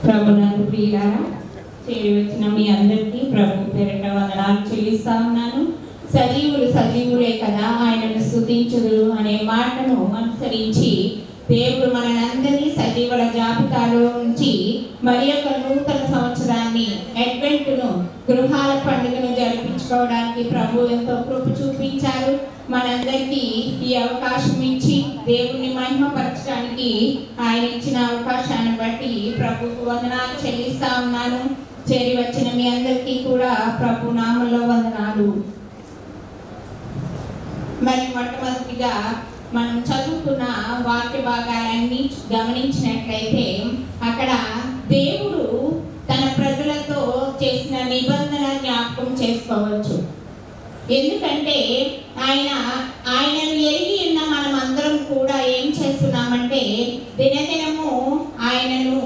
ప్రభునందు ప్రియులారా, చేరి వచ్చిన మీ అందరికీ ప్రభు పేరిట వందనాలు చెల్లిస్తా ఉన్నాను. సజీవులు సజీవులే కదా ఆయనను స్తుతించుదురు అనే మాటను అనుసరించి దేవుడు మనందరినీ సజీవుల జాబితాలో ఉంచి మరి యొక్క నూతన సంవత్సరాన్ని అడ్వెంట్ను గృహాల పండుగను జరిపించుకోవడానికి ప్రభు ఎంతో కృప చూపించారు. మనందరికీ ఈ అవకాశం ఇచ్చి దేవుణ్ణి మహిమపరచడానికి ఆయన ఇచ్చిన అవకాశాన్ని బట్టి ప్రభుకు వందనాలు చెల్లిస్తా ఉన్నాను. చేరి వచ్చిన మీ అందరికీ కూడా ప్రభు నామంలో వందనాలు. మరి మొట్టమొదటిగా మనం చదువుకున్న వాక్య భాగాలన్నీ గమనించినట్లయితే అక్కడ దేవుడు తన ప్రజలతో చేసిన నిబంధన జ్ఞాపకం చేసుకోవచ్చు. ఎందుకంటే ఆయనను ఎరిగి ఉన్న మనం అందరం కూడా ఏం చేస్తున్నామంటే దినదినము ఆయనను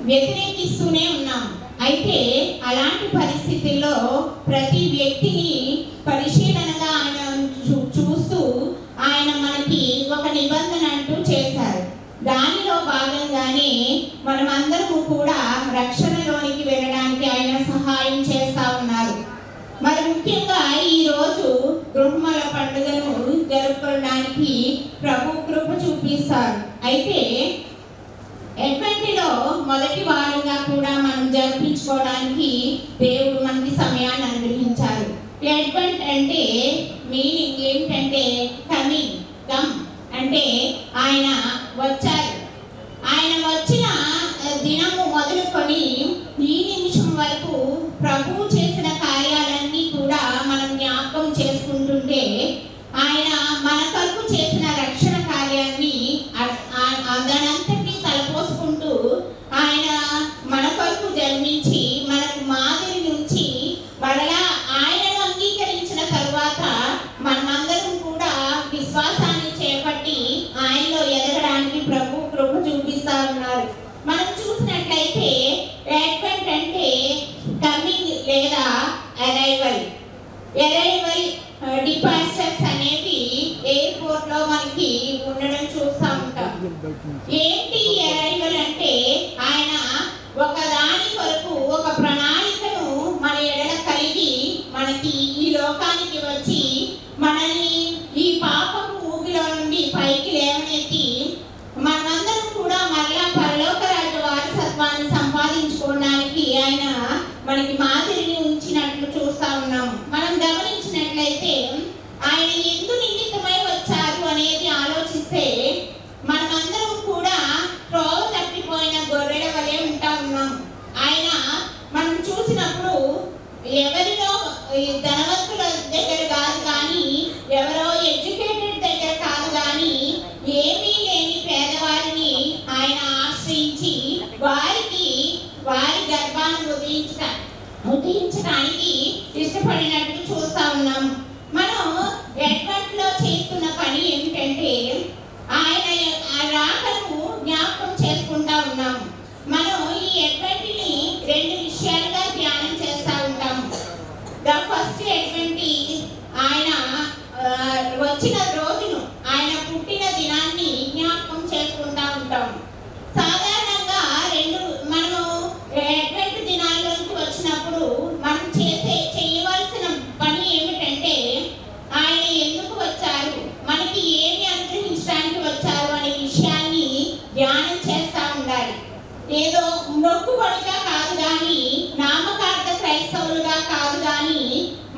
వ్యతిరేకిస్తూనే ఉన్నాం. అయితే అలాంటి పరిస్థితుల్లో ప్రతి వ్యక్తిని పరిశీలనగా ఆయన చూస్తూ ఆయన మనకి ఒక నిబంధన అంటూ చేశారు. దానిలో భాగంగానే మనమందరము కూడా రక్షణలోనికి వెళ్ళడానికి ఆయన సహాయం చేస్తా ఉన్నారు. మరి ముఖ్యంగా ఈరోజు గృహముల పండుగను జరుపుకోవడానికి ప్రభు కృప చూపిస్తారు. అయితే అడ్వెంట్లో మొదటి వారంగా కూడా మనం జరిపించుకోవడానికి దేవుడు మనకి సమయాన్ని అనుగ్రహించారు. అడ్వెంట్ అంటే మీనింగ్ ఏమిటంటే కమ్ అంటే ఆయన వచ్చారు. ఆయన వచ్చిన దినము మొదలుకొని ఈ నిమిషం వరకు ప్రభువు చేసిన కార్యాలన్నీ కూడా మనం జ్ఞాపకం చేసుకుంటుంటే ఆయన మన కొరకు చేసిన రక్షణ కార్యాన్ని దానంతటినీ తలపోసుకుంటూ ఆయన మన కొరకు జన్మించి మనకు మాదిరి నుంచి మరలా ఆయనను అంగీకరించిన తరువాత మనమందరం కూడా విశ్వాసాన్ని చేపట్టి ఆయనలో ఎదగడానికి ప్రభు కృప చూపిస్తా ఉన్నారు. మనం చూసినట్లయితే అడ్వెంట్ అంటే కమింగ్ లేదా అరైవల్ డిపార్చర్స్ అనేవి ఎయిర్పోర్ట్ లో మనకి ఉండడం చూస్తూ ఉంటాం. ఏంటి అరైవల్ అంటే ఆయన ఒక దాని కొరకు ఒక ప్రణాళికను మన ఎడల కలిగి మనకి ఈ లోకానికి వచ్చి మనల్ని ఈ పాపపు ఊబిలో నుండి పైకి లేవనెత్తి మనందరం కూడా మరలా పరలోక రాజ్య వారసత్వాన్ని సంపాదించుకోవడానికి ఆయన మనకి మాదిరిని ఉంచినట్లు చూస్తా ఉన్నాం. మనం గమనించినట్లయితే ఆయన ఎందు నిమిత్తమై వచ్చారు అనేది ఆలోచిస్తే మనమందరం కూడా త్రోవ తప్పిపోయిన గొర్రెల వలె ఉంటా ఉన్నాం. ఆయన మనం చూసినప్పుడు ఎవరినో ధనవంతుల దగ్గర కాదు కానీ ఎవరో ఎడ్యుకేటెడ్ దగ్గర కాదు కానీ ఏమీ లేని పేదవారిని ఆయన ఆశ్రయించి వారి గర్భాన్ని ఉదయించడానికి ఇష్టపడినట్టు చూస్తా ఉన్నాం. మనం అడ్వెంట్ లో చేస్తున్న పని ఏమిటంటే ఆయన రాకను జ్ఞాపకం చేసుకుంటా ఉన్నాం. మనం ఈ అడ్వెంట్ని రెండు విషయాలుగా ధ్యానం చేస్తూ ఉంటాం. ద ఫస్ట్ అడ్వెంట్ ఆయన వచ్చిన రోజును, ఆయన పుట్టిన దినాన్ని జ్ఞాపకం చేసుకుంటా ఉంటాం. సాధారణంగా మనము అడ్వెంట్ దినాల్లోకి వచ్చినప్పుడు మనం చేయవలసిన పని ఏమిటంటే ఆయన ఎందుకు వచ్చారు, మనకి ఏమి అనుగ్రహించడానికి వచ్చారు అనే విషయాన్ని ధ్యానం చేస్తూ ఉండాలి. ఏదో మొక్కుబడిగా కాదు కానీ నామకార్థ క్రైస్తవులుగా కాదు కానీ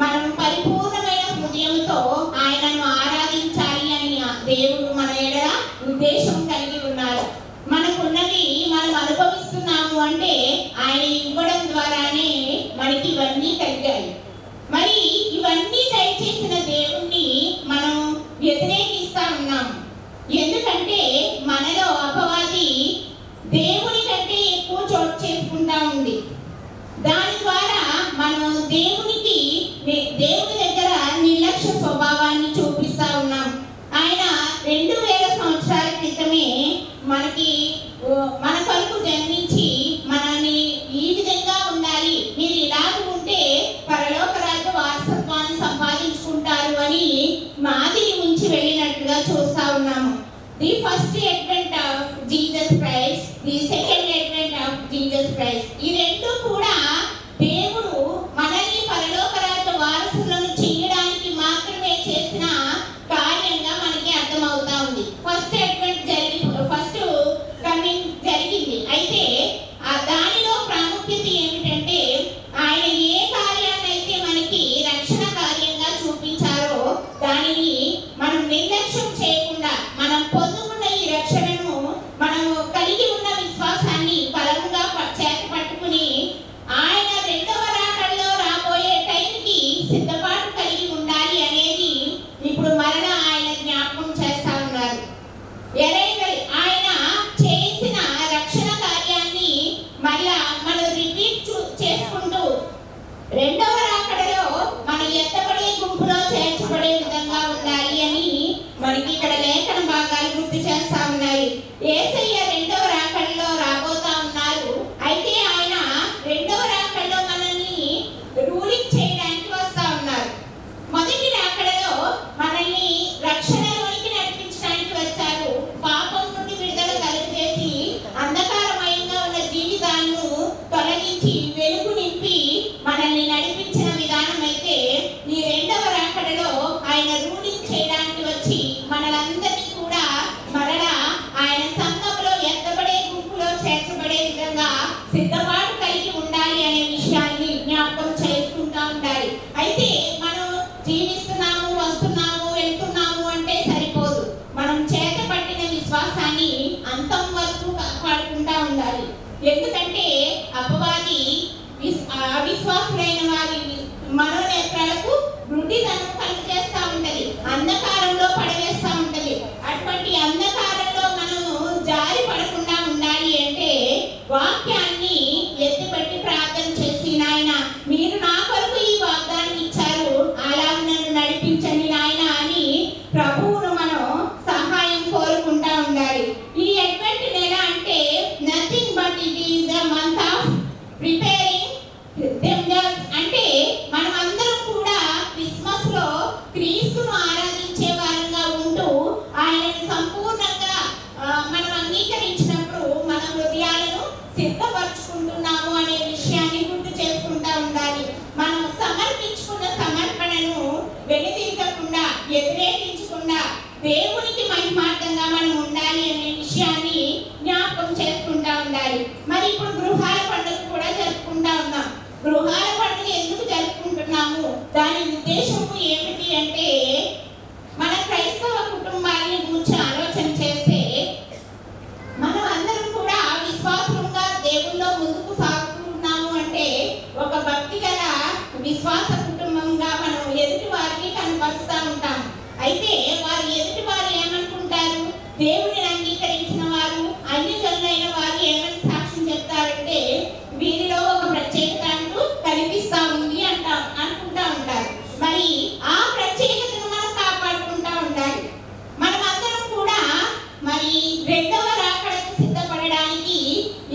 మనం పరిపూర్ణమైన హృదయంతో ఆయనను ఆరాధించాలి అని దేవుడు మన ఎడల ఉద్దేశం కలిగి ఉన్నారు. మనకున్నది మనం అనుభవిస్తున్నాము అంటే ఆయన ఇవ్వడం ద్వారానే మనకి ఇవన్నీ కలిగాయి. మరి ఇవన్నీ దయచేసిన దేవుణ్ణి మనం వ్యతిరేకిస్తా ఉన్నాం. ఎందుకంటే మనలో అపవాది దేవుని కంటే ఎక్కువ చోటు చేసుకుంటా ఉంది. దాని ద్వారా మనం దేవుని దగ్గర నిర్లక్ష్య స్వభావాన్ని చూపిస్తా ఉన్నాం. ఆయన 2000 సంవత్సరాల క్రితమే మన కొరకు జన్మించి మనల్ని ఈ విధంగా ఉండాలి, మీరు ఇలాగ ఉంటే పరలోక రాజ్య వారసత్వాన్ని సంపాదించుకుంటారు అని మాదిరి ఉంచి వెళ్ళినట్టుగా చూస్తా ఉన్నాము. The first advent of Jesus Christ, the second advent Jesus Christ. ఈ రెండు కూడా దేవుడు మనల్ని పరలోక రాజ్య వారసులను చేయడానికి మాత్రమే చేసిన కార్యంగా మనకి అర్థమవుతా ఉంది. ఫస్ట్ కమింగ్ జరిగింది. అయితే దానిలో ప్రాముఖ్యత ఏమిటంటే ఆయన ఏ కార్యాన్ని అయితే మనకి రక్షణ కార్యంగా చూపించారో దానిని మనం నిర్లక్ష్యం చేయకుండా మనం పొందుకున్న ఈ రక్షణను మనము కలిగి ఉన్న విశ్వాసాన్ని బలంగా చేత పట్టుకుని ఆయన రెండవ రాకడలో రాబోయే టైంకి సిద్ధపాటు కలిగి ఉండాలి అనేది ఇప్పుడు మరలా ఆయన జ్ఞాపకం చేస్తా ఉన్నారు. ఆయన చేసిన రక్షణ కార్యాన్ని మళ్ళా మనం రిపీట్ చేసుకుంటూ రెండవ రాకడలో మనం ఎత్తబడే గుంపులో చేర్చబడే విధంగా ఉండాలి అని మనకి ఇక్కడ లేఖన భాగాలు గుర్తు చేస్తా ఉన్నాయి. యేసయ్య రెండవ రాకడలో రాబోతా ఉన్నారు. అయితే ఆయన రెండవ రాకడలో మనల్ని రూలింగ్ చేయడానికి వస్తా ఉన్నారు. మొదటి రాకడలో మనల్ని రక్షణలోనికి నడిపించడానికి వచ్చారు. పాపం నుండి విడుదల కలుగజేసి అంధకారమయంగా ఉన్న జీవితాలను తొలగించి వెలుగు నింపి మనల్ని నడిపించిన విధానం అయితే ఈ రెండవ రాకడలో ఆయన రూలింగ్ చేయడానికి వచ్చి మనలందరినీ కూడా మరలా ఆయన సంఘంలో ఎత్తబడే గుంపులో చేర్చబడే విధంగా సిద్ధపాటు కలిగి ఉండాలి అనే విషయాన్ని జ్ఞాపకం చేసుకుంటూ ఉండాలి. అయితే మనం జీవిస్తున్నాము, వస్తున్నాము, వెళ్తున్నాము అంటే సరిపోదు. మనం చేత పట్టిన విశ్వాసాన్ని అంతం వరకు కాపాడుకుంటా ఉండాలి. ఎందుకంటే అపవాది అవిశ్వాసులైన వారి మనోనేత్రాలకు గుడ్డితనం కలుగజేస్తా ఉంటది, అంధకారంలో పడవేస్తా ఉంటది. అటువంటి అంధకారంలో మనము జారి పడకుండా ఉండాలి అంటే వాక్యాన్ని ఎత్తిపెట్టి ప్రార్థన చేసి, నాయన మీరు నా కొరకు ఈ వాగ్దానం ఇచ్చారు, అలా నన్ను నడిపించండి నాయన అని ప్రభువును మనం సహాయం కోరుకుంటా ఉండాలి. ఈ అడ్వెంట్ నెల అంటే nothing but it is the month of preparing అంటే మనం అందరం కూడా క్రిస్మస్ లో క్రీస్తును ఆరాధించే వారంగా ఉంటూ ఆయనను సంపూర్ణంగా మనం అంగీకరించినప్పుడు మన హృదయాలను సిద్ధపరచుకుంటున్నాము అనే విషయాన్ని గుర్తు చేసుకుంటా ఉండాలి. మనం సమర్పించుకున్న సమర్పణను వెనుదిరగకుండా, వ్యతిరేకించకుండా దేవునికి మహిమార్థంగా మనం ఉండాలి అనే విషయాన్ని జ్ఞాపకం చేసుకుంటా ఉండాలి. మరి ఇప్పుడు గృహాల పండుగ కూడా జరుపుకుంటా ఉన్నాం. గృహాల పండుగ ఎందుకు జరుపుకుంటున్నాము, దాని ఉద్దేశము ఏమిటి అంటే మన క్రైస్తవ కుటుంబాన్ని గురించి ఆలోచన చేస్తే మనం అందరం కూడా విశ్వాసంగా దేవుల్లో ముందుకు సాగుతున్నాము అంటే ఒక భక్తి గల విశ్వాస కుటుంబంగా మనం ఎదుటి వారికి కనపరుస్తూ ఉంటాం. అయితే వారు ఎదుటి వారు ఏమనుకుంటారు, దేవుడిని అంగీకరించిన వారు అన్యజనులైన వారు ఏమని సాక్ష్యం చెప్తారంటే వీరిలో ఒక ప్రత్యేకత అంటూ కనిపిస్తా ఉంది అనుకుంటా ఉంటారు. మరి ఆ ప్రత్యేకతను మనం కాపాడుకుంటా ఉండాలి. మనమందరం కూడా మరి రెండవ రాకడకు సిద్ధపడడానికి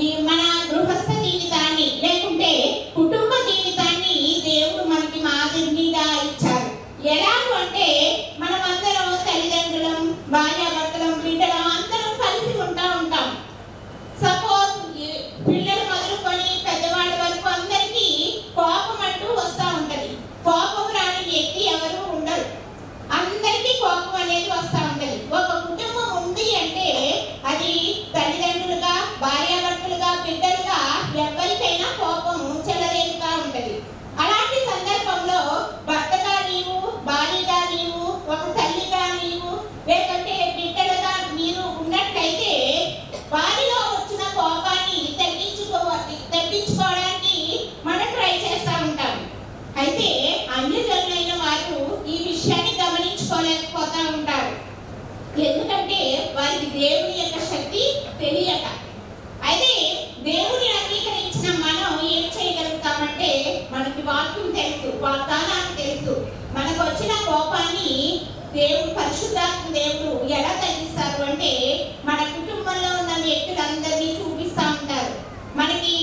ఈ మన గృహస్థ జీవితాన్ని లేకుంటే కుటుంబ జీవితాన్ని దేవుడు మనకి మాదిరిగా ఇచ్చారు. ఎలాగూ అంటే మనమందరం తల్లిదండ్రులం, భార్యాభర్తలం, బిడ్డలం అందరం కలిసి ఉంటాం. సపోజ్ పిల్లలు మొదలుకొని పెద్దవాళ్ళ వరకు అందరికీ కోపం అంటూ వస్తూ ఉంటది. కోపం రాని వ్యక్తి ఎవరు ఉండరు, అందరికీ కోపం అనేది వస్తూ ఉంటది. ఒక కుటుంబం ఉంది అంటే అది తల్లిదండ్రులుగా, భార్యాభర్తలుగా, బిడ్డలుగా ఎవరికైనా కోపం చెలరేగుతూ ఉంటది. అలాంటి సందర్భంలో భర్తగా నీవు, భార్యగా నీవు, ఒక తల్లిగా నీవు, లేకంటే బిడ్డలుగా మీరు ఉన్నట్లయితే వారిలో వచ్చిన కోపాన్ని తగ్గించుకోవడానికి మనం ట్రై చేస్తూ ఉంటాం. అయితే అన్యజనులైన వారు ఈ విషయాన్ని గమనించుకోలేకపోతూ ఉంటారు. ఎందుకంటే వారికి దేవుని యొక్క శక్తి తెలియక. అయితే దేవుని అంగీకరించిన మనం ఏం చేయగలుగుతామంటే మనకి వాక్యం తెలుసు, వాగ్దానాలు తెలుసు. మనకు వచ్చిన కోపాన్ని దేవుడు, పరిశుద్ధాత్మ దేవుడు ఎలా తగ్గిస్తారు అంటే మన కుటుంబంలో ఉన్న వ్యక్తులందరినీ చూపిస్తూ ఉంటారు. మనకి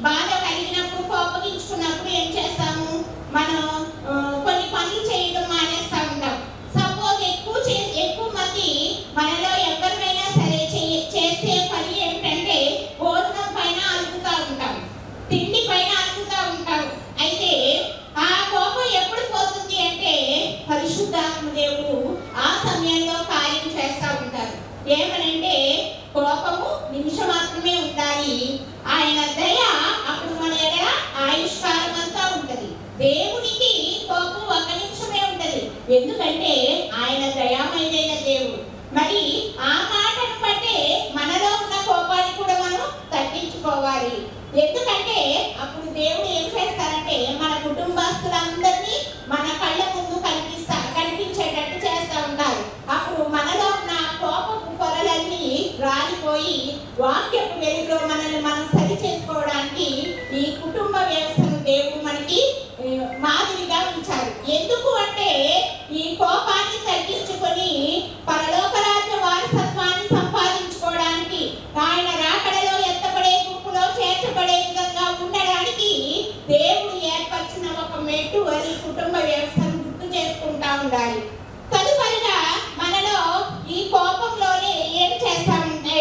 బాధ కలిగినప్పుడు, కోపగించుకున్నప్పుడు ఏం చేస్తాము, మనం కొన్ని పనులు చేయడం మానేస్తూ ఉంటాం. సపోజ్ ఎక్కువ మంది మనలో ఎవరిమైనా సరే చేసే పని ఏమిటంటే భోజనం పైన అలుపుతా ఉంటారు. ఆయన దయ అప్పుడు మన ఎడల ఆయుష్కాలం అంతా ఉంటది. దేవునికి కోపం ఒక నిమిషమే ఉంటది, ఎందుకంటే ఆయన దయామయుడైన దేవుడు. మరి ఆ మాటను బట్టే మనలో ఉన్న కోపాన్ని కూడా మనం తగ్గించుకోవాలి. ఎందుకంటే అప్పుడు దేవుడు ఏం చేస్తారంటే మన కుటుంబస్తులందరినీ మన కళ్ళ ముందు కనిపించేటట్టు చేస్తూ ఉంటారు. అప్పుడు మనలో ఉన్న కోపపు పొరలన్నీ రాలిపోయి వాక్యపు వెలుగులో మనల్ని మనం సరి చేసుకోవడానికి ఈ కుటుంబ వ్యవస్థను దేవుడు మనకి మాదిరిగా ఉంచారు. ఎందుకు అంటే ఈ కోపాన్ని తగ్గించుకొని పరలోక రాజ్య వారసత్వాన్ని సంపాదించుకోవడానికి, ఆయన రాకడలో ఎత్తపడే గుంపులో చేర్చబడే విధంగా ఉండడానికి దేవుడు ఏర్పరిచిన ఒక మెట్టు అని కుటుంబ వ్యవస్థను గుర్తు చేసుకుంటా ఉండాలి. తదుపరిగా మనలో ఈ కోపంలోనే ఏం చేస్తామంటే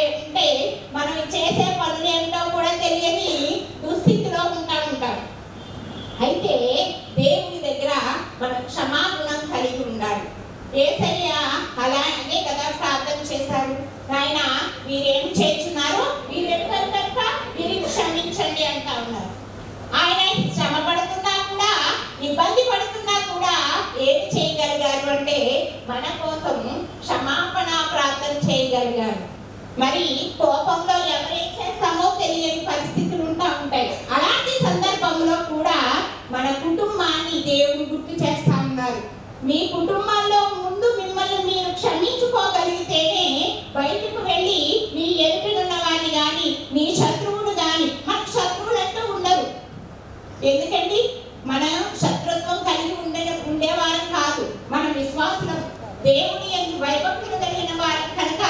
మనం చేసే పనులు ఏమిటో కూడా తెలియని దుస్థితిలో ఉంటాం. అయితే దేవుని దగ్గర మనం క్షమాగుణం కలిగి ఉండాలి. యేసయ్య అలాగే కదా ప్రార్థన చేశారు, నాయన వీరేం చేస్తున్నారు, వీరెందుకు కనుక వీరిని క్షమించండి అంటా ఉన్నారు. ఆయన శ్రమ పడుతున్నా కూడా, ఇబ్బంది పడుతున్నా కూడా ఏమి చేయగలిగారు అంటే మన కోసం క్షమాపణ ప్రార్థన చేయగలిగారు. మరి కోపంలో ఎవరేం చేస్తామో తెలియని పరిస్థితులు ఉంటాయి. అలాంటి సందర్భంలో కూడా మన కుటుంబాన్ని దేవుడు గుర్తు చేస్తా ఉన్నారు. మీ కుటుంబంలో ముందు మిమ్మల్ని మీరు క్షమించుకోగలిగితేనే బయటకు వెళ్ళి మీ ఎదుటినున్న వాడిని కానీ మీ శత్రువును కానీ, మనకు శత్రువులు అంటూ ఉండరు. ఎందుకండి మనం శత్రుత్వం కలిగి ఉండేవారం కాదు, మన విశ్వాసం దేవుని యందు భయభక్తులు కలిగిన వారు కనుక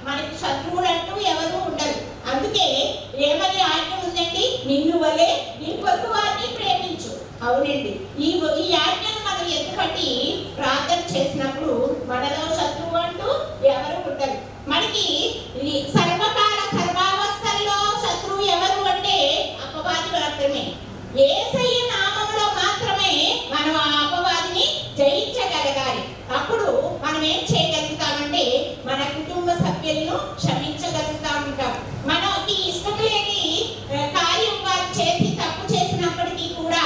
మనకి శత్రువులు అంటూ ఎవరు ఉండరు. అందుకే ఏమని ఆజ్ఞ ఉందండి, నిన్ను వలె నీ పొరుగు వారిని ప్రేమించు. అవునండి, ఈ ఆజ్ఞను మనం ఎత్తుపట్టి ప్రార్థన చేసినప్పుడు మనలో శత్రువు అంటూ ఎవరు ఉండరు. మనకి సర్వకాల సర్వావస్థల్లో శత్రువు ఎవరు అంటే అపవాది మాత్రమే. యేసయ్య నామములో మాత్రమే మనం ఆ అపవాదిని జయించగలగాలి. అప్పుడు మనం ఏం చేయగలుగుతామంటే మన కుటుంబ సభ్యులను క్షమించగలుగుతా ఉంటాం. మనకి ఇష్టం లేని కార్యం వారు చేసి తప్పు చేసినప్పటికీ కూడా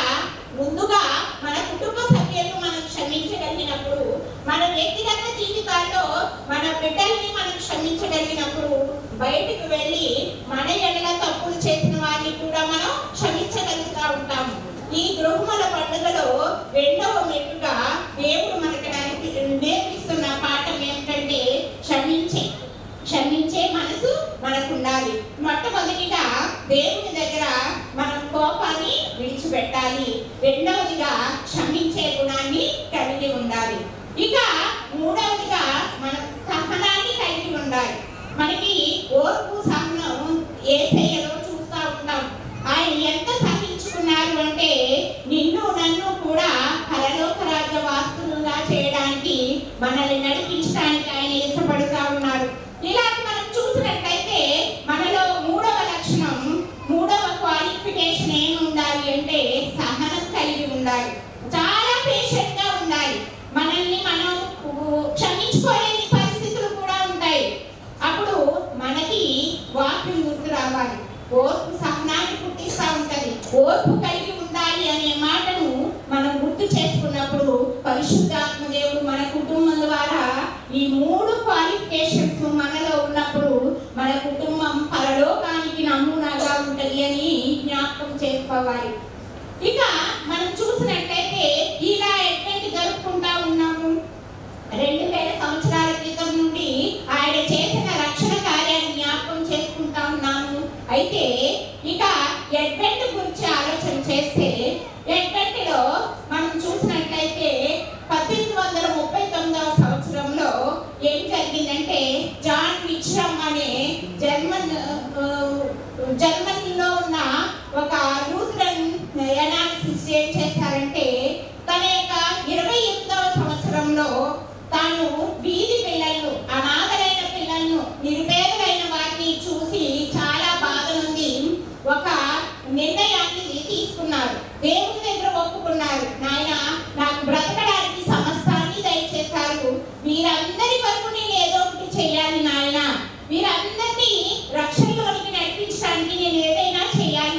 ముందుగా మన కుటుంబ సభ్యులను మనం క్షమించగలిగినప్పుడు, మన వ్యక్తిగత జీవితాల్లో మన బిడ్డల్ని మనం క్షమించగలిగినప్పుడు బయటకు వెళ్ళి మన ఎడల తప్పులు చేసిన వారిని కూడా మనం క్షమించగలుగుతా ఉంటాము. ఈ గృహముల పండుగలో రెండవ మెట్టుగా దేవుడు మనకు నేర్పిస్తున్న పాఠం ఏమిటంటే క్షమించే మనసు మనకు ఉండాలి. మొట్టమొదటిగా దేవుని దగ్గర మనం కోపాన్ని విడిచిపెట్టాలి. రెండవదిగా క్షమించే గుణాన్ని కలిగి ఉండాలి. ఇక మూడవదిగా మనం సహనాన్ని కలిగి ఉండాలి. మనకి ఓర్పు సహనం యేసయ్యలో చూస్తూ ఉంటాం. ఆయన ఎంత సహించుకున్నారు అంటే నిన్ను నన్ను కూడా పరలోక రాజ్య వారసులుగా చేయడానికి, మనల్ని నడిపించడానికి ఆయన ఇష్టపడుతూ ఉన్నారు. ఇలా మనం చూసినట్లయితే మనలో మూడవ లక్షణం, మూడవ క్వాలిఫికేషన్ ఏమి ఉండాలి అంటే సహనం కలిగి ఉండాలి. చాలా పేషెంట్ గా ఉండాలి. మనల్ని మనం క్షమించుకోలేని పరిస్థితులు కూడా ఉంటాయి. అప్పుడు మనకి వాక్యం గుర్తు రావాలి. ఓర్పు సహనాన్ని పుట్టిస్తూ ఉంటది. ఓర్పు కలిగి ఉండాలి అనే మాటను మనం గుర్తు చేసుకున్నప్పుడు పరిశుద్ధాత్మ దేవుడు మన కుటుంబం ద్వారా ఈ మూడు క్వాలిఫికేషన్స్ మనలో ఉన్నప్పుడు మన కుటుంబం పరలోకానికి నమూనాగా ఉంటది అని జ్ఞాపకం చేసుకోవాలి. ఇక మనం చూసినట్లయితే ఇలా ఎటువంటి జరుపుకుంటా ఉన్నాము. 2000 సంవత్సరాల క్రితం నుండి ఆయన చేసిన రక్షణ కార్యాన్ని జ్ఞాపకం చేసుకుంటా ఉన్నాము. అయితే ఇక అడ్వెంట్ గురించి ఆలోచన చేస్తే అడ్వెంట్లో మనం చూసినట్లయితే 1839వ సంవత్సరంలో ఏం జరిగిందంటే జాన్ విక్రమ్ అనే జర్మనీలో ఉన్న ఒక లూథరన్ ఎనాలిసిస్ ఏం చేశారంటే తన యొక్క 28వ సంవత్సరంలో తాను వీధి పిల్లలను, అనాథలైన పిల్లలను, నిరుపేదలైన వారిని చూసి చాలా బాధ నుండి ఒక నిర్ణయాన్ని తీసుకున్నారు. దేవుని దగ్గర ఒప్పుకున్నారు, నాయన నాకు బ్రతకడానికి సమస్తాన్ని దయచేశారు, వీరందరి వరకు నేను ఏదో ఒకటి చేయాలి నాయన, వీరందరినీ రక్షణలోనికి నడిపించడానికి నేను ఏదైనా చేయాలి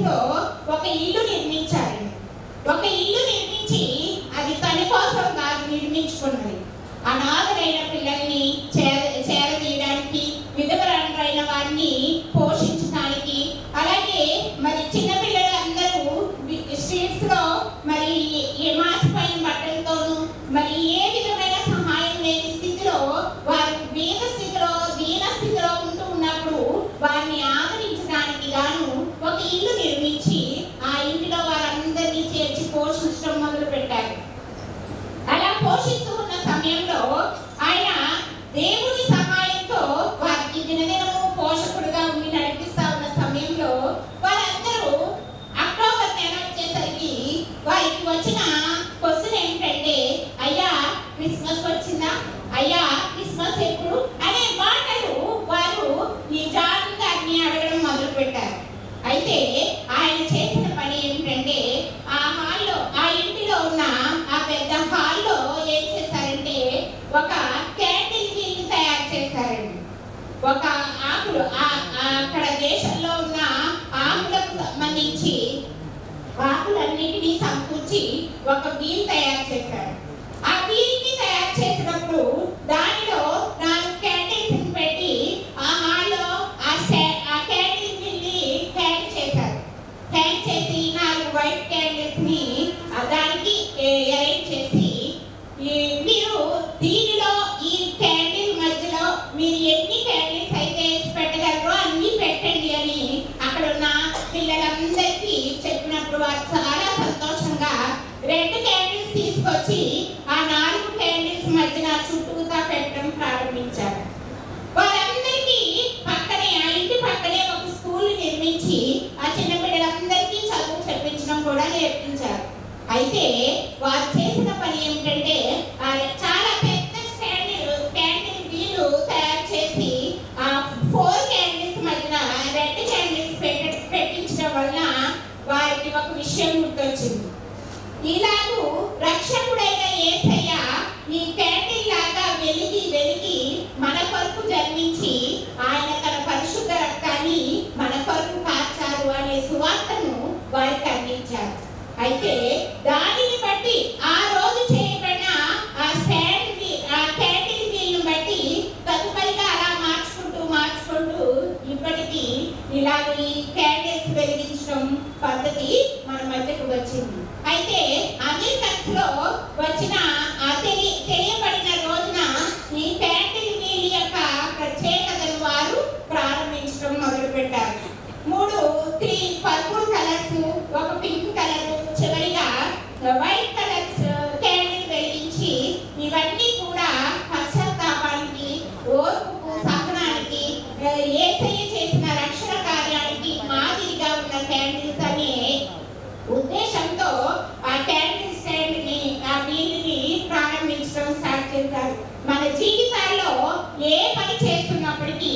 స్థితిలో ఒక ఇల్లు నిర్మించారు. ఒక ఇల్లు నిర్మించి అది తన కోసం కాదు నిర్మించుకున్నది. అనాథరైన పిల్లల్ని చేరదీయడానికి, విధవరైన వారిని పోషించడానికి, అలాగే మరి చిన్నపిల్లలు అందరూ స్ట్రీట్స్ లో మరి మాసిపోయిన బట్టలతోనూ మరి ఏ విధమైన సహాయం లేని స్థితిలో వారు దీన స్థితిలో ఉంటూ ఉన్నప్పుడు వారిని ఆదరించడానికి గాను ఒక ఇల్లు నిర్మించి ఆ ఇంటిలో వారందరినీ చేర్చి పోషించడం మొదలు పెట్టారు. అలా పోషిస్తూ ఉన్న సమయంలో ఆయన దేవుని సహాయంతో వారికి దినదినము పోషకుడుగా ఉండి నడిపిస్తా ఉన్న సమయంలో వారందరూ అక్టోబర్ నెల వచ్చేసరికి వారికి వచ్చిన క్వశ్చన్ ఏంటంటే, అయ్యా క్రిస్మస్ వచ్చిందా, అయ్యా క్రిస్మస్ ఎప్పుడు అనే మాటలు వారు ఈ జాన్ గారిని అడగడం మొదలు పెట్టారు. అయితే ఆయన చేసిన పని ఏమిటంటే, ఆ ఇంటిలో ఉన్న ఆ పెద్ద హాల్లో ఏం చేశారంటే ఒక క్యాండిల్ వీల్ తయారు చేశారండి. ఒక ఆకులు అక్కడ దేశంలో ఉన్న ఆకులకు సంబంధించి ఆకులన్నిటినీ సమకూర్చి ఒక వీల్ తయారు చేశారు. ఆ వీల్ని తయారు చేసినప్పుడు దానిలో 4 క్యాండిల్స్ పెట్టి ఆ హాల్లో ఆ క్యాండిల్ వీల్ని హ్యాంగ్ చేశారు. హ్యాంగ్ చేసి 4 వైట్ క్యాండిల్స్ ని దానికి అరేంజ్ చేసి, మీరు దీనిలో ఈ క్యాండిల్ మధ్యలో మీరు ఎన్ని క్యాండిల్స్ అయితే పెట్టగలరో అన్ని పెట్టండి అని అక్కడ ఉన్న పిల్లలందరికీ చెప్పినప్పుడు వారు చాలా సంతోషంగా 2 క్యాండిల్స్ తీసుకొచ్చి ఆ 4 క్యాండిల్స్ మధ్యన చుట్టూతా పెట్టడం ప్రారంభించారు. వారందరికీ పక్కనే ఆ ఇంటి పక్కనే ఒక స్కూల్ నిర్మించి ఆ చిన్న పిల్లలందరికీ చదువు చెప్పించడం కూడా నేర్పించారు. అయితే వారు చేసిన పని ఏమిటంటే చాలా పెద్ద క్యాండిల్ వీలు తయారు చేసి ఆ 4 క్యాండిల్స్ మధ్యన 2 క్యాండిల్స్ పెట్టించడం వల్ల వారికి ఒక విషయం గుర్తొచ్చింది. ఇలాగూ రక్షకుడైన యేసయ్య ఈ క్యాండిల్ లాగా వెలిగి మన కొరకు జన్మించి ఆయన తన పరిశుద్ధ రక్తాన్ని మన కొరకు కార్చారు అనే సువార్తను వారికి అందించారు. అయితే దానిని బట్టి ఆ రోజు చేయబడిన ఆ క్యాండిల్ వీల్ను బట్టి తదుపరిగా అలా మార్చుకుంటూ ఇప్పటికీ ఇలాగ ఈ క్యాండిల్స్ వెలిగించడం పద్ధతి మన మధ్యకు వచ్చింది. అయితే అమెరికన్స్ లో వచ్చిన తెలియబడిన రోజున ఈ క్యాండిల్ వీల్ యొక్క ప్రత్యేకతను వారు ప్రారంభించడం మొదలు పెట్టారు. 3 పర్పుల్ కలర్స్, ఒక పింక్ కలర్, చివరిగా వైట్ కలర్స్ క్యాండిల్ వెలిగించి ఇవన్నీ కూడా పశ్చాత్తాపానికి, ఓర్పుకు, సహనానికి, యేసయ్య చేసిన రక్షణ కార్యానికి మాదిరిగా ఉన్న క్యాండిల్స్ అనే ఉద్దేశంతో ఆ క్యాండిల్ స్టాండ్ ని ఆ వీల్ని ప్రారంభించడం స్టార్ట్ చేశారు. మన జీవితాల్లో ఏ పని చేస్తున్నప్పటికీ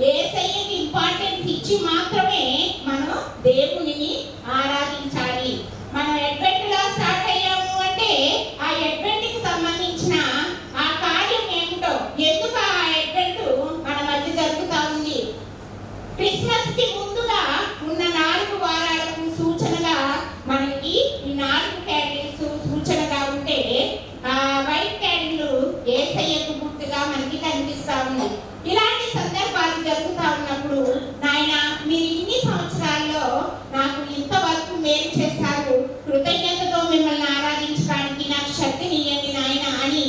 యేసయ్యకి ఇంపార్టెన్స్ ఇచ్చి మాత్రమే మనం దేవునిని ఆరాధించాలి. మనం అడ్వెంట్ లో స్టార్ట్ అయ్యాము అంటే ఆ అడ్వెంట్ కి సంబంధించిన ఆ కార్యం ఏమిటో, ఎందుకు ఆ అడ్వెంట్ మన మధ్య జరుగుతా ఉంది, క్రిస్మస్ కి ముందుగా ఉన్న 4 వారాలకు సూచనగా మనకి ఈ 4 క్యాండిల్స్ సూచనగా ఉంటే ఆ వైట్ క్యాండిల్ యేసయ్యకు గుర్తుగా మనకి కనిపిస్తా ఉంది. ఇలాంటి సందర్భాలు జరుగుతా ఉన్నప్పుడు, నాయన మీరు ఇన్ని సంవత్సరాల్లో నాకు ఇంతవరకు మేలు చేశారు, కృతజ్ఞతతో మిమ్మల్ని ఆరాధించడానికి నాకు శక్తిని ఇవ్వండి నాయన అని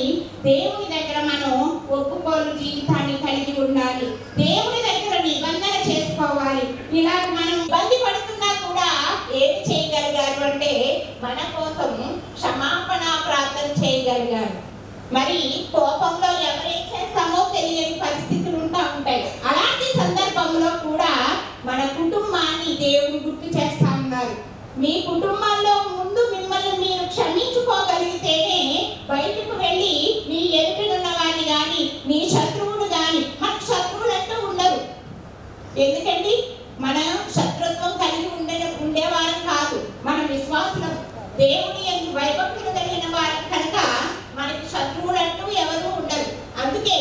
దేవుని దగ్గర మనం ఒప్పుకోలు జీవితాన్ని కలిగి ఉండాలి. దేవుని దగ్గర నిబంధన చేసుకోవాలి. ఇలా మనం ఇబ్బంది పడుతున్నా కూడా ఏమి చేయగలిగారు అంటే మన కోసం క్షమాపణ ప్రార్థన చేయగలిగారు. మరి కోపంలో ఎవరేం చేస్తామో తెలియని పరిస్థితులు ఉంటాయి. అలాంటి సందర్భంలో కూడా మన కుటుంబాన్ని దేవుడు గుర్తు చేస్తా ఉన్నారు. మీ కుటుంబాల్లో ముందు మిమ్మల్ని మీరు క్షమించుకోగలిగితేనే బయటకు వెళ్ళి మీ ఎదుటినున్న వారిని కానీ మీ శత్రువులు కానీ, మనకు శత్రువులు అంటూ ఉండరు. ఎందుకండి మనం శత్రుత్వం కలిగి ఉండేవారం కాదు, మన విశ్వాసం దేవుని యందు భయభక్తులు కలిగిన వారం కనుక మనకి శత్రువులు అంటూ ఎవరు ఉండరు. అందుకే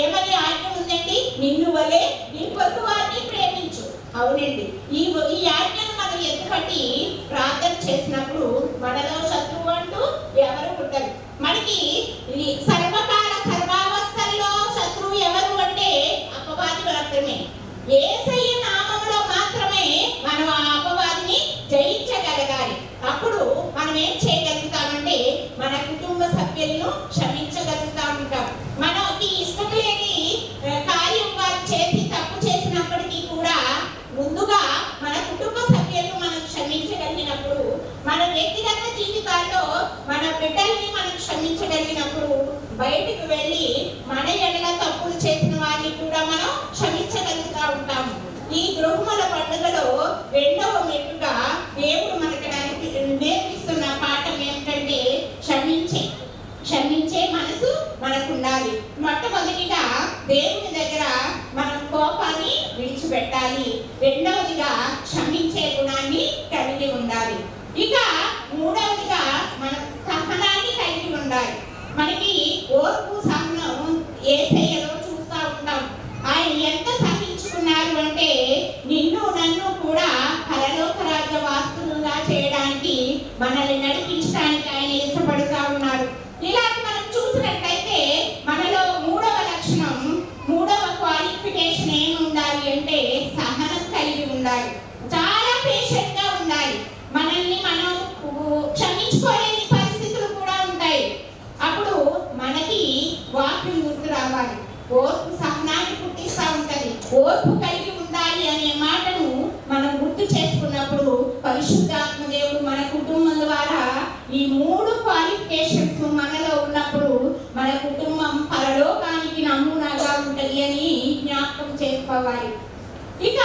ఏమని ఆజ్ఞ ఉందండి, నిన్ను వలె నీ పొరుగు వారిని ప్రేమించు. అవునండి, ఈ ఆజ్ఞను మనం ఎత్తుపట్టి ప్రార్థన చేసినప్పుడు మనలో శత్రువు అంటూ ఎవరు ఉండరు. మనకి సర్వకాల సర్వావస్థల్లో శత్రువు ఎవరు అంటే అపవాది మాత్రమే. యేసయ్య నామములో మాత్రమే మనం ఆ అపవాదిని జయించగలగాలి. అప్పుడు మనం ఏం చేయగలుగుతామంటే మన కుటుంబ సభ్యులను క్షమించగలుగుతా ఉంటాం. మనకి ఇష్టం లేని కార్యం వారు చేసి తప్పు చేసినప్పటికీ కూడా ముందుగా మన కుటుంబ సభ్యులను మనం క్షమించగలిగినప్పుడు, మన వ్యక్తిగత జీవితాల్లో మన బిడ్డల్ని మనం క్షమించగలిగినప్పుడు, బయటికి వెళ్ళి మన ఎడల తప్పులు చేసిన వారిని కూడా మనం క్షమించగలుగుతా ఉంటాము. ఈ గృహముల పండుగలో రెండవ మెట్టుగా దేవుడు మనకు నేర్పిస్తున్న పాఠం ఏమిటంటే క్షమించే మనసు మనకు ఉండాలి. మొట్టమొదటిగా దేవుని దగ్గర మనం కోపాన్ని విడిచిపెట్టాలి. రెండవదిగా క్షమించే గుణాన్ని కలిగి ఉండాలి. ఇక మూడవదిగా మనం సహనాన్ని కలిగి ఉండాలి. మనకి ఓర్పు సహనం యేసయ్యలో చూస్తూ ఉంటాం. ఆయన ఎంత సహించుకున్నారు అంటే నిన్ను నన్ను కూడా పరలోక రాజ్య వాసులుగా చేయడానికి, మనల్ని నడిపించడానికి ఆయన ఇష్టపడుతూ ఉన్నారు. ఇలా మనం చూసినట్లయితే మనలో మూడవ లక్షణం, మూడవ క్వాలిఫికేషన్ ఏమి ఉండాలి అంటే సహనం కలిగి ఉండాలి. చాలా పేషెంట్ గా ఉండాలి. మనల్ని మనం క్షమించుకోలేని పరిస్థితులు కూడా ఉంటాయి. అప్పుడు మనకి వాక్యం గుర్తు రావాలి. ఓర్పు సహనాన్ని పుట్టిస్తూ ఉంటది. ఓర్పు కలిగి ఉండాలి అనే మాటను మనం గుర్తు చేసుకున్నప్పుడు పరిశుద్ధాత్మ దేవుడు మన కుటుంబం ద్వారా ఈ మూడు క్వాలిఫికేషన్స్ మనలో ఉన్నప్పుడు మన కుటుంబం పరలోకానికి నమూనాగా ఉంటది అని జ్ఞాపకం చేసుకోవాలి. ఇక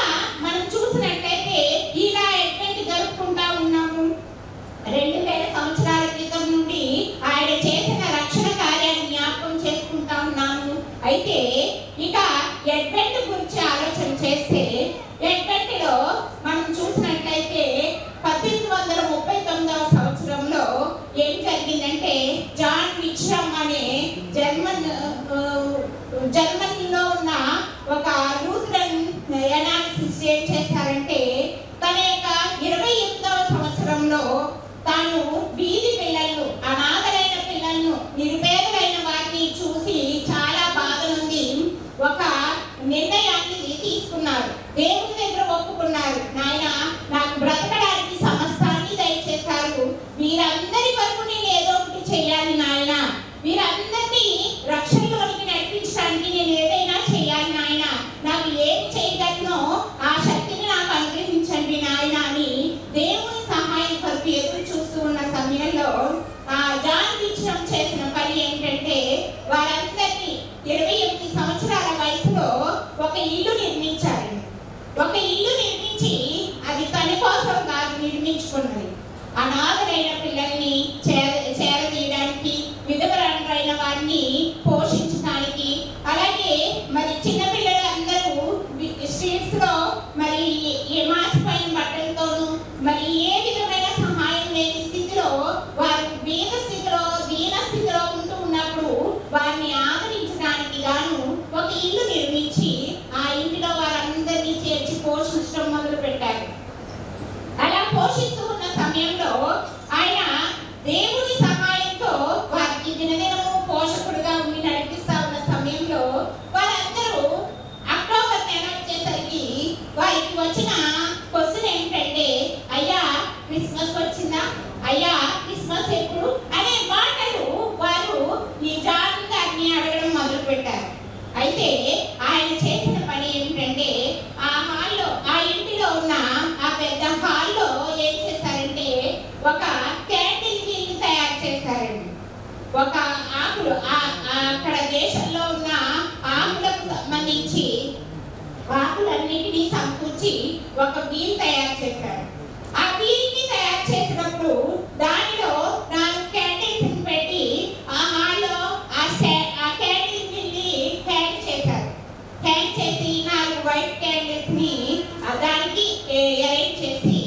మనం చూసినట్లయితే ఇలా ఎటువంటి జరుపుకుంటా ఉన్నాము. 2000 సంవత్సరాల క్రితం నుండి ఆయన చేసిన రక్షణ కార్యాన్ని జ్ఞాపకం చేసుకుంటా ఉన్నాము. అయితే ఇక అడ్వెంట్ గురించి ఆలోచన చేస్తే అడ్వెంట్లో మనం చూసినట్లయితే 1839వ సంవత్సరంలో ఏం జరిగిందంటే జాన్ విక్రమ్ అనే జర్మనీలో ఉన్న ఒక లూథరన్ ఎనాలిసిస్ ఏం చేశారంటే తన యొక్క 28వ సంవత్సరంలో తాను వీధి పిల్లలను, అనాథలైన పిల్లలను, నిరుపేదలైన వారిని చూసి చాలా బాధ నుండి ఒక నిర్ణయాన్ని తీసుకున్నారు. దేవుని దగ్గర ఒప్పుకున్నారు. నాయన, నాకు బ్రతకడానికి సమస్తాన్ని దయచేశారు. వీరందరి వరకు నేను ఏదో ఒకటి చేయాలి నాయన. వీరందరినీ రక్షణలోనికి నడిపించడానికి నేను ఏదైనా చేయాలి నాయన. నాకు ఏం చేయగలనో ఆ శక్తిని నాకు అనుగ్రహించండి నాయన అని దేవుని సహాయం కొరకు ఎదురు చూస్తూ ఉన్న సమయంలో జాన్ విక్రమ్ చేసిన పని ఏంటంటే వారందరినీ 28 సంవత్సరాల వయసులో ఒక ఇల్లు నిర్మించారు. ఒక ఇల్లు నిర్మించి అది తన కోసం కాదు నిర్మించుకున్నది. అనాథలైన పిల్లల్ని చేరదీయడానికి, విధవరాలైన వారిని పోషించడానికి, అలాగే మరి చిన్నపిల్లలు అందరూ స్ట్రీట్స్ లో మరి మాసిపోయిన బట్టలతోనూ మరి ఏ విధమైన సహాయం లేని స్థితిలో వారు దీన స్థితిలో ఉంటూ ఉన్నప్పుడు వారిని ఆదరించడానికి గాను ఒక ఇల్లు నిర్మించి ఆ ఇంటిలో వారందరినీ చేర్చి పోషించడం మొదలు పెట్టారు. అలా పోషిస్తూ ఉన్న సమయంలో ఆయన దేవుని సహాయంతో వారికి దినదినము పోషకుడుగా ఉండి నడిపిస్తా ఉన్న సమయంలో వారందరూ అక్టోబర్ నెల వచ్చేసరికి వారికి వచ్చిన క్వశ్చన్ ఏంటంటే, అయ్యా క్రిస్మస్ వచ్చిందా, అయ్యా క్రిస్మస్ ఎప్పుడు అనే మాటలు వారు ఈ జాన్ గారిని అడగడం మొదలు పెట్టారు. అయితే ఆయన చేసిన పని ఏమిటంటే ఆ ఇంటిలో ఉన్న ఆ పెద్ద హాల్లో ఏం చేశారంటే ఒక క్యాండిల్ ని తయారు చేశారండి. ఒక ఆకులు అక్కడ దేశంలో ఉన్న ఆకులకు సంబంధించి ఆకులన్నిటినీ సమకూర్చి ఒక వీల్ తయారు చేశారు. ఆ వీల్ ని తయారు చేసినప్పుడు దానిలో 4 క్యాండిల్స్ పెట్టి ఆ హాల్లో ఆ క్యాండిల్ ని హ్యాంగ్ చేశారు. హ్యాంగ్ చేసి 4 వైట్ క్యాండిల్స్ ని దానికి అరేంజ్ చేసి,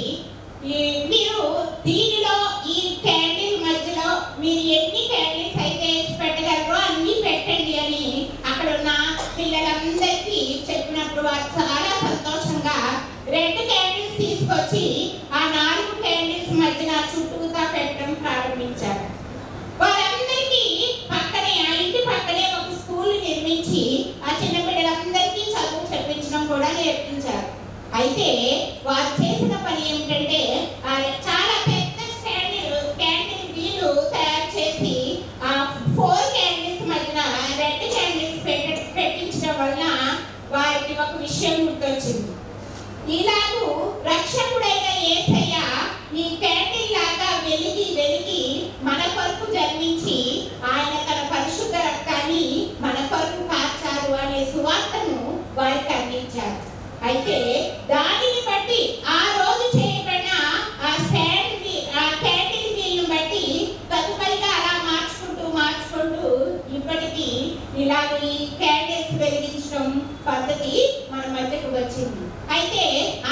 మీరు దీనిలో ఈ క్యాండిల్ మధ్యలో మీరు ఎన్ని క్యాండిల్స్ అయితే పెట్టగలరో అన్ని పెట్టండి అని అక్కడ ఉన్న పిల్లలందరికీ చెప్పినప్పుడు వారు చాలా సంతోషంగా 2 క్యాండిల్స్ తీసుకొచ్చి ఆ అయితే వారు చేసిన పని ఏమిటంటే చాలా పెద్ద క్యాండిల్ వీలు తయారు చేసి ఆ 4 క్యాండిల్స్ మధ్యన రెడ్ క్యాండిల్స్ పెట్టించడం వలన వారికి ఒక విషయం గుర్తొచ్చింది. ఇలాగూ రక్షకుడైన యేసయ్య ఈ క్యాండిల్ లాగా వెలిగి మన కొరకు జన్మించి ఆయన తన పరిశుద్ధ రక్తాన్ని మన కొరకు కార్చారు అనే సువార్తను వారికి అందించారు. అయితే దానిని బట్టి ఆ రోజు చేయబడిన ఆ క్యాండిల్ వీల్ను బట్టి తదుపరిగా అలా మార్చుకుంటూ ఇప్పటికీ ఇలాగ ఈ క్యాండిల్స్ వెలిగించడం పద్ధతి మన మధ్యకు వచ్చింది. అయితే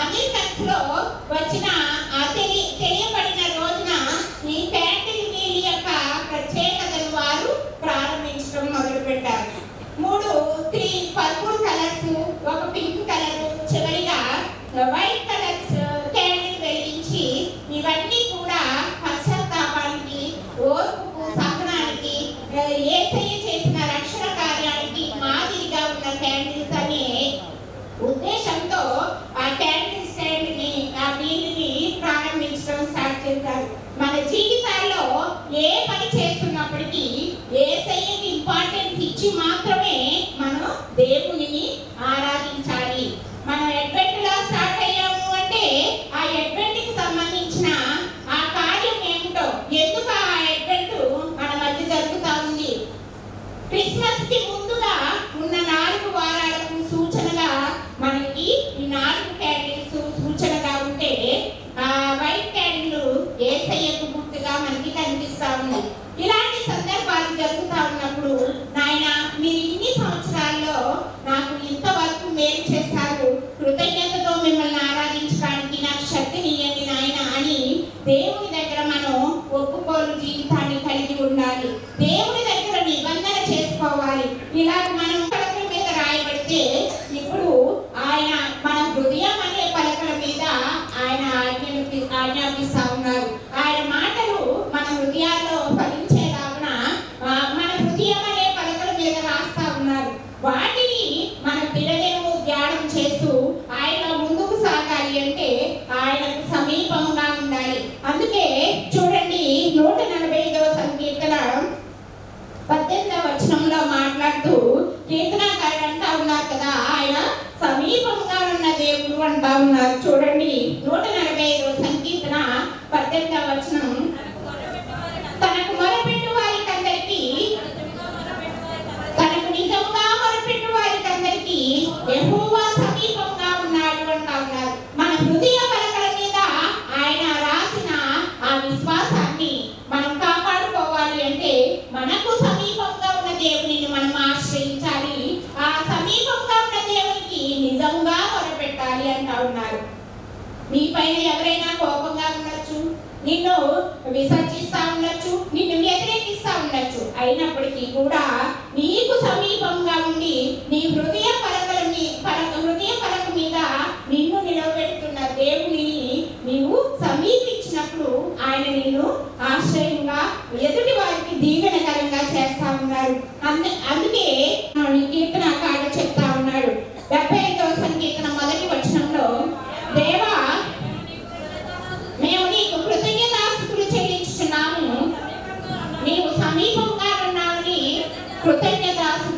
అమెరికన్స్ లో వచ్చిన తెలియబడిన రోజున ఈ క్యాండిల్ వీల్ యొక్క ప్రత్యేకతను వారు ప్రారంభించడం మొదలుపెట్టారు. 3 పర్పుల్ కలర్స్, ఒక పింక్ కలర్, చివరిగా వైట్ కలర్స్ క్యాండిల్ వెలిగించి ఇవన్నీ కూడా పశ్చాత్తాపానికి, ఓర్పుకు, సహనానికి, యేసయ్య చేసిన రక్షణ కార్యానికి మాదిరిగా ఉన్న క్యాండిల్స్ అనే ఉద్దేశంతో ఆ క్యాండిల్ స్టాండ్ ని ఆ వీల్ని ప్రారంభించడం స్టార్ట్ చేశారు. మన జీవితాల్లో ఏ పని చేస్తున్నప్పటికీ యేసయ్యకి ఇంపార్టెన్స్ ఇచ్చి మాత్రమే మనం దేవునిని ఆరాధించాలి. మనం అడ్వెంట్ లో స్టార్ట్ అయ్యాము అంటే ఆ అడ్వెంట్ కి సంబంధించిన ఆ కార్యం ఏమిటో, ఎందుకు ఆ అడ్వెంట్ మన మధ్య జరుగుతా ఉంది, క్రిస్మస్ కి ముందుగా ఉన్న 4 వారాలకు సూచనగా మనకి ఈ 4 క్యాండిల్స్ సూచనగా ఉంటే ఆ వైట్ క్యాండిల్ యేసయ్యకు గుర్తుగా మనకి కనిపిస్తా ఉన్నాయి. ఇలాంటి సందర్భాలు జరుగుతూ ఉన్నప్పుడు నాయన మీరు ఇన్ని సంవత్సరాల్లో నాకు ఇంతవరకు మేలు చేశారు, కృతజ్ఞతతో మిమ్మల్ని ఆరాధించడానికి నాకు శక్తిని ఇవ్వండి నాయన అని దేవుని దగ్గర మనం ఒప్పుకోలు జీవితాన్ని కలిగి ఉండాలి. దేవుని దగ్గర నిబంధన చేసుకోవాలి. ఇలాగ మనం పలకల మీద రాయబడితే ఇప్పుడు ఆయన మన హృదయం అనే పలకల మీద ఆయన ఆజ్ఞాపిస్తా ఉన్నారు. ఆయన మాటలు మన హృదయాల్లో ఫలించేలాగున మన హృదయం అనే పలకల మీద రాస్తా ఉన్నారు. వాటిని మనం దినదినము ధ్యానం చేస్తూ ఆయన ముందుకు సాగాలి అంటే ఆయనకు సమీపంగా ఉండాలి. అందుకే చూడండి 145వ సంకీర్తన 18వ వచనంలో మాట్లాడుతూ కీర్తనకారుడు అంటా ఉన్నారు కదా, ఆయన సమీపంగా ఉన్న దేవుడు అంటా ఉన్నారు. చూడండి 145వ సంకీర్తన 18వ వచనం, తనకు మొరపెట్టు వారికందరికీ, తనకు నిజంగా మొరపెట్టు వారికందరికీ యెహోవా సమీపంగా ఉన్నాడు అంటా ఉన్నారు. మన హృదయ పలకల మీద ఆయన రాసిన ఆ విశ్వాసాన్ని మనం కాపాడుకోవాలి అంటే మనకు సమీపంగా ఉన్న దేవునిని మనం ఆశ్రయించాలి. ఆ సమీపంగా ఉన్న దేవునికి నిజంగా మొరపెట్టాలి అంటా ఉన్నారు. నీ పైన ఎవరైనా కోపంగా ఉండొచ్చు, నిన్ను విసర్జిస్తా ఉండొచ్చు, నిన్ను వ్యతిరేకిస్తా ఉండొచ్చు, అయినప్పటికీ కూడా నీకు సమీపంగా ఉండి నీ హృదయ పలక మీద నిన్ను నిలబెడుతున్న దేవుని నీవు సమీపించినప్పుడు ఆయన నిన్ను ఆశ్రయంగా ఎదుటి వారికి దీవెనకరంగా చేస్తా ఉన్నారు. అందుకే కీర్తనకారుడు చెప్తా ఉన్నాడు 75వ సంకీర్తన 1వ వచనంలో, దేవా మేము నీకు కృతజ్ఞతాస్తుతులు చెల్లించుచున్నాము, నీవు సమీపంగా ఉన్నావని కృతజ్ఞతాస్తుతులు